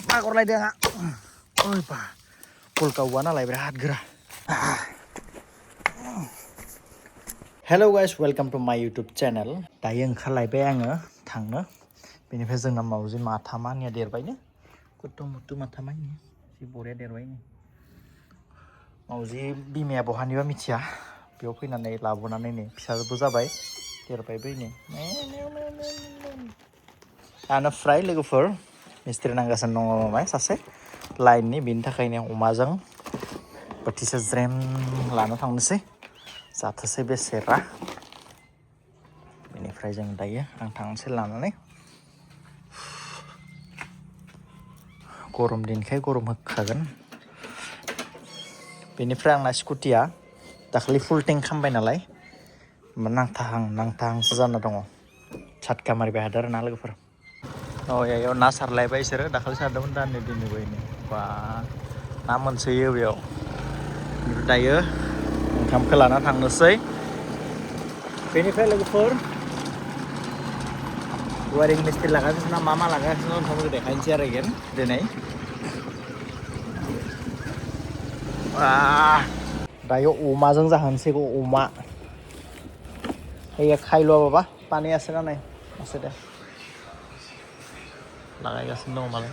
Makorलाय dia nggak? Oi pak, pulkauan alay berat gerah. Hello guys, welcome to my YouTube channel. Dayo ओंखारलायबाय आङो थांनो. बेनिफ्राय जोंना मावजि माथामानिया देरबायनो. कुटु मुटु माथामानि जि बरिया देरबायनो. मावजि बिमाया बहानिबा मिथिया. बेयाव फैनानै लाबोनानै नै फिसाबो जाबाय. देरबायबो नै. आनिफ्राय लोगोफोर मिस्ट्रि नांगासिनो दङ माय सासे लाइननि बेनि थाखायनो अमाजों बोथिसे ज्रेम लानो थांनोसै जाथोसै बेसेरा बेनिफ्राय जों दायो आं थांनोसै लानानै गरम दिनखाय गरम होखागोन बेनिफ्राय आंना स्कुटिया दाखालि फुल टेंक खालामबाय नालाय नांथाहांसो जाना दङ साटका मारिबाय हादों आरोना लोगोफोर याव ना सारलायबाय बिसोरो दाखालि सारदोंमोन दान्नै दिनैबो बा ना मोनसोयो बेयाव दायो ओंखामखौ लाना थांनोसै बेनिफ्राय लोगोफोर वारिं मिस्ट्रि लागासिनो मा लागासिनो नोंथांमोनखौ देखायनोसै आरो दिनै दायो अमाजों जाहोनोसै अमा ये खायल'आ बाबा पानी आसे ना नहीं आसे दे लागायगासिनो दङ मालाय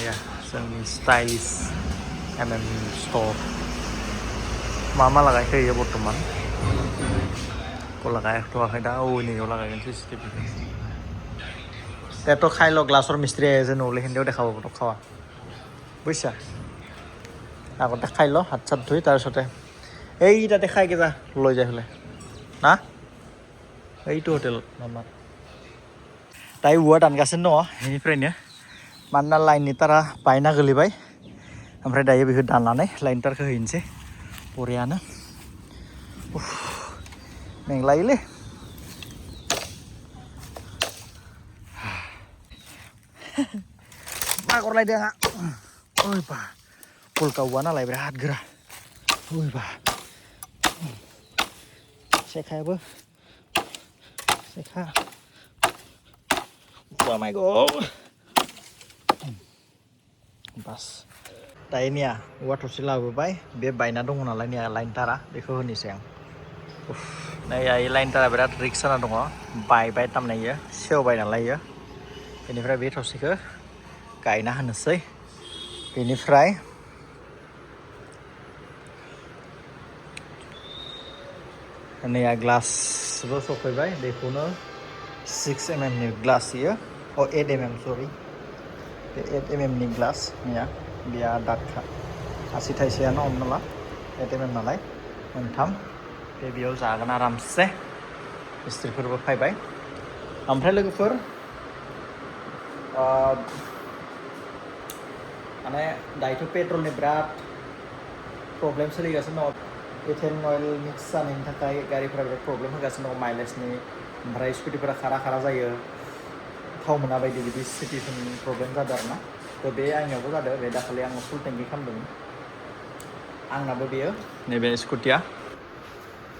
ya जोंनि स्टाइलिश स्टोर मा लागायखो इयो बर्तमान को लागायथ'वाखै दा नैयाव लागायगोन CCTV तेतो खाइल' ग्लासर मिस्ट्रि जे न'ले हिन्दियाव देखाबो खावा বুঝছা আগতে খাই ল হাত চাত ধুই তাৰপিছতে এই তাতে খাইকে যা লৈ যাই পেলাই না এইটো হোটেল আমাৰ তাই औवा दानगासिनो दङ बेनिफ्रायनो मानोना लाइननि तारा बायना गोलैबाय ओमफ्राय दायो बेखौ दाननानै लाइन तारखौ होनोसै बरियानो मेंलायोलै मागरलाय dia nggak? Oi pak, pulkauan alay berat gerah. Oi pak, sekaya apa? Sekaya. Oh my god. Pas. Dayo nih ya, gua terus laboबाय बे बायना दङ नालाय nih लाइन तारा बेखौ होनोसै आं नै लाइन तारा बिराद रिक्स जाना दङ बायबाय तारमाने इयो सेवबाय नालाय इयो बेनिफ्राय बे थरसेखौ गायना होनोसै बेनिफ्राय नैया ग्लासबो सफैबाय बेखौनो 6 mm नि ग्लास इयो 8 mm सरि बे 8 mm नि ग्लास नैया बेया दागखा आसि थाइसेयानो हमना ला 8 mm नालाय मोनथाम बे बेयाव जागोन आरामसे मिस्ट्रिफोरबो फैबाय ओमफ्राय लोगोफोर माने दायोथ' पेट्रलनि बिराद प्रब्लेम सोलिगासिनो दङ इथेन अइल मिक्स जानायनि थाखाय गारिफोरा बिराद प्रब्लेम होगासिनो दङ माइलेजनि ओमफ्राय स्कुटिफोरा खारा जायो थाव मोना बायदि बिदि सिटुएसन प्रब्लेम जादों आरोना थ' बे आंनियावबो जादों बे दाखालि आङो फुल टेंकि खालामदोंमोन आंनाबो बेयो नैबे स्कुटिया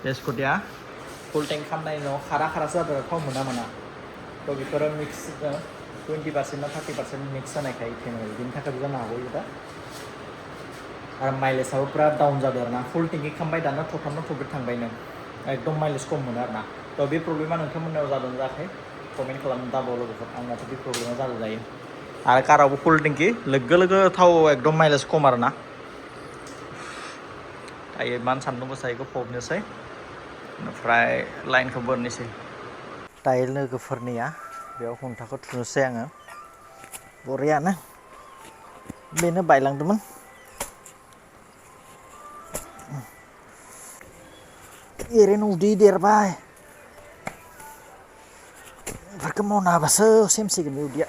बे स्कुटिया फुल टेंक खालामनायनि उनाव खारासो जादों थाव मोना थ' बेफोरो मिक्स 20% ना 30% मिक्स जानायखाय इथेन अइल बिनि थाखायबो जानो हागौ दा आरो माइलेजआबो बिराद डाउन जादों आरोना फुल टेंकि खालामबाय दाना थब्रै थांबाय नों एकदम माइलेज खम मोनो आरोना थ' बे प्रब्लेमा नोंथांमोननाव जादों जायाखै कमेन्ट खालामनो दाबाव लोगोफोर आंनाथ' बे प्रब्लेमा जादों जायो आरो कारावबो फुल टेंकि लोगो थाव एकदम माइलेज खम आरोना दायो इमान सान्दुं गोसा बेखौ फबनोसै ओमफ्राय लाइनखौ बोरनोसै दायो लोगोफोरनिया बेयाव खुन्थाखौ थुनोसै आङो बरियानो बेनो बायलांदोंमोन एरैनो उदै देरबाय बेफोरखौ मावनो हाबासो सेमसिगोन बे उदैया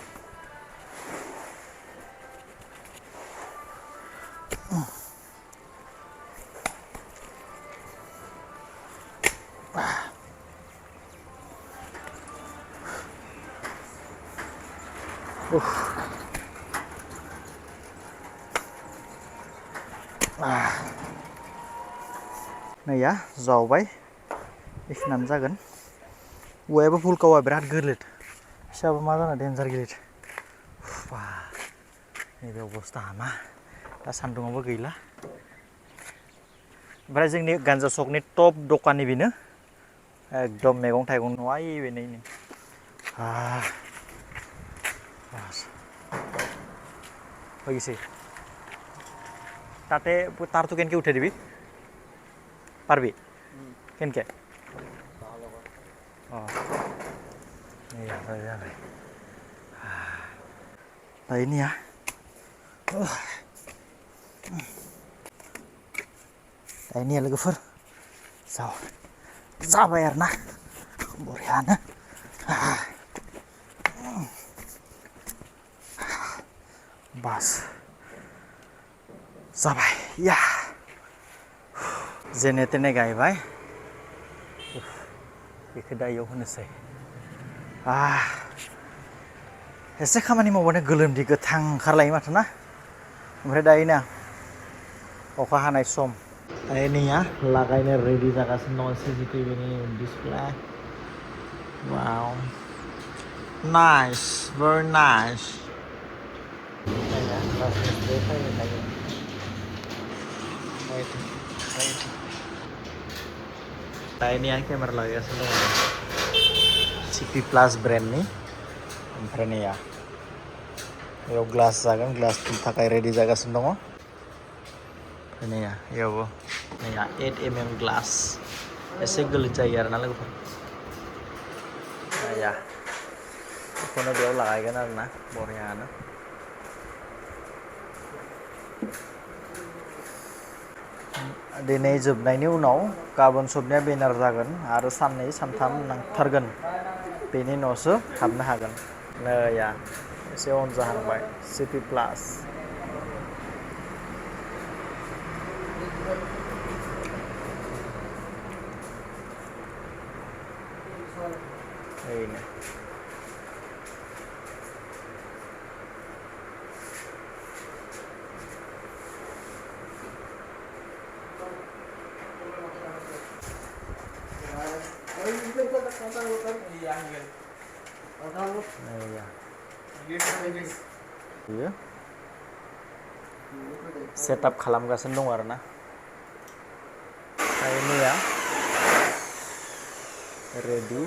नै या जावबाय बेखिनियानो जागोन औवायाबो फुलका औवा बिराद गिलिर फिसाबा मा जानो डेन्जार गिलिर बा नैबे अबस्था हामा दा सान्दुङावबो गैला ओमफ्राय जोंनि गान्जा सकनि टप दखानि बेनो एकदम मैगं थाइगं न'आय बेनो हो গৈছে তাতে তাৰটো কেনেকৈ উঠাই দিবি পাৰিবি কেনেকৈ অঁ এই जाबाय दायोनिया दायोनिया लोगोफोर जाबाय आरोना बरियानो बास जाबाय या जेने तेने गायबाय बेखौ दा इयाव होनोसै एसे खामानि मावबानो गोलोमदै गोथां ओंखारलायो माथो ना ओमफ्राय दायोना अखा हानाय सम दायोनिया लागायनो रेडि जागासिनो दं CCTVनि display wow nice very nice दायोनिया केमेरा लागायगासिनो दं CP Plus ब्रेन्डनि ओमफ्राय नैया बेयाव ग्लास जागोन ग्लासनि थाखाय रेडि जागासिनो दङ ओमफ्राय नैया बेयावबो नैया 8mm ग्लास एसे गोलिद जायो आरोना लोगोफोर नैया बेखौनो बेयाव लागायगोन आरोना बरियानो दिनै जोबनायनि उनाव गाबोन सबनिया बेनार जागोन आरो साननै सानथाम नांथारगोन बेनि उनावसो हाबनो हागोन नैया एसे अन जाहांबाय CP Plus ओरैनो बियो सेटआप खालामगासिनो दं आरोना मैया रेडि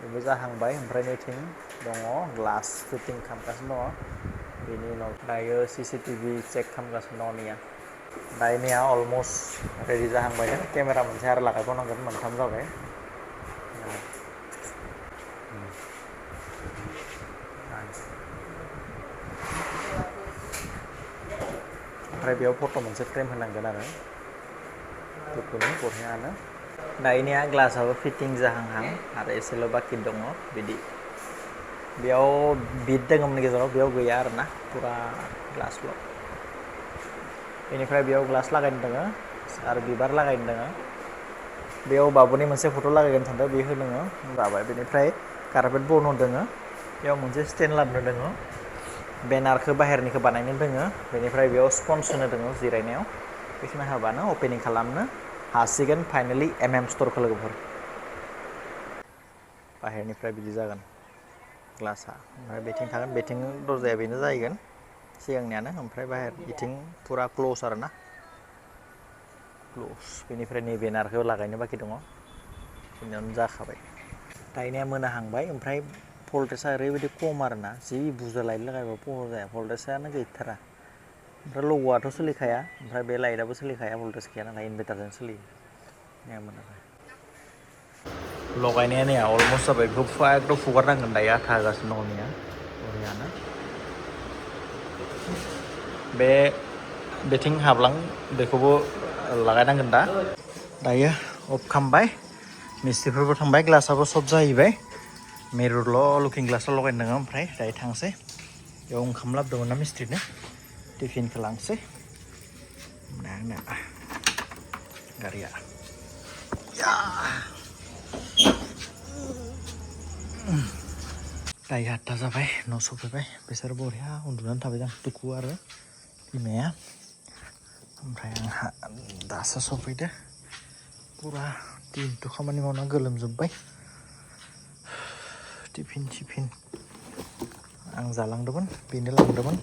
बेबो जाहांबाय ओमफ्राय नैथिं दङ ग्लास फिटिं खालामगासिनो दङ बेनि उनाव दायो CCTV चेक खालामगासिनो दङ नैया दायोनिया अलमस्ट रेडि जाहांबाय केमेरा मोनसे आरो लागायबावनांगोन मोनथाम जाबाय ओमफ्राय बेयाव फट' मोनसे फ्रेम होनांगोन आरो बेखौनो बरियानो दायोनिया ग्लासाबो फिटिं जाहांहां आरो एसेल' बाखि दङ बिदि बेयाव बिट दङमोन गेजेराव बेयाव गैया आरोना फुरा ग्लासल' बेनिफ्राय बेयाव ग्लास लागायनो दङ आरो बिबार लागायनो दङ बेयाव बाबुनि मोनसे फट' लागायगोन सानदों बे होदोङो जाबाय बेनिफ्राय कारपेट बनाव दङो बेयाव मोनसे स्टेन्ड लाबोनो दङ बेनारखौ बाहेरनिखौ बानायनो दङो बेनिफ्राय बेयाव स्पन्ज होनो दङ जिरायनायाव बेखिनि हाबानो अपेनिं खालामनो हासिगोन फाइनालि स्टरखौ लोगोफोर बाहेरनिफ्राय बिदि जागोन ग्लासा ओमफ्राय बेथिं थागोन बेथिं दरजाया बेनो जाहैगोन सिगांनियानो ओमफ्राय बाहेर बिथिं फुरा क्ल'ज आरोना क्ल'ज बेनिफ्राय नै बेनारखौ लागायनो बाखि दङ बेनियावनो जाखाबाय दायोनिया मोनाहांबाय ओमफ्राय भल्टेजआ ओरैबायदि खम आरोना जि बुरजा लाइट लागायबाबो पावार जाया भल्टेजआनो गैथारा ओमफ्राय लग'आथ' सोलिखाया ओमफ्राय बे लाइटआबो सोलिखाया भल्टेज गैया नालाय इनभार्टारजों सोलियो लगायनाया नै अलमस्ट जाबाय बेखौ एकदम फुगारनांगोन दायो आथा होगासिनो दङ नैया बरियानो बे बेथिं हाबलां बेखौबो लागायनांगोन दा दायो अफ खालामबाय मिस्ट्रिफोरबो थांबाय ग्लासाबो सब जाहैबाय मिररल' लुकिं ग्लासल' लगायनो दङ ओमफ्राय दायो थांसै बेयाव ओंखाम लाबोदोंमोन ना मिस्ट्रिनो टिफिनखौ लांसै गारिया दायो 8टा जाबाय न' सफैबाय बिसोर बरिया उन्दुनानै थाबाय दां दुखु आरो बिमाया ओमफ्राय आंहा दासो सफैदो पुरा दिनथ' खामानि मावना गोलोमजोब्बाय टिफिन आं जालांदोंमोन बेनो लांदोंमोन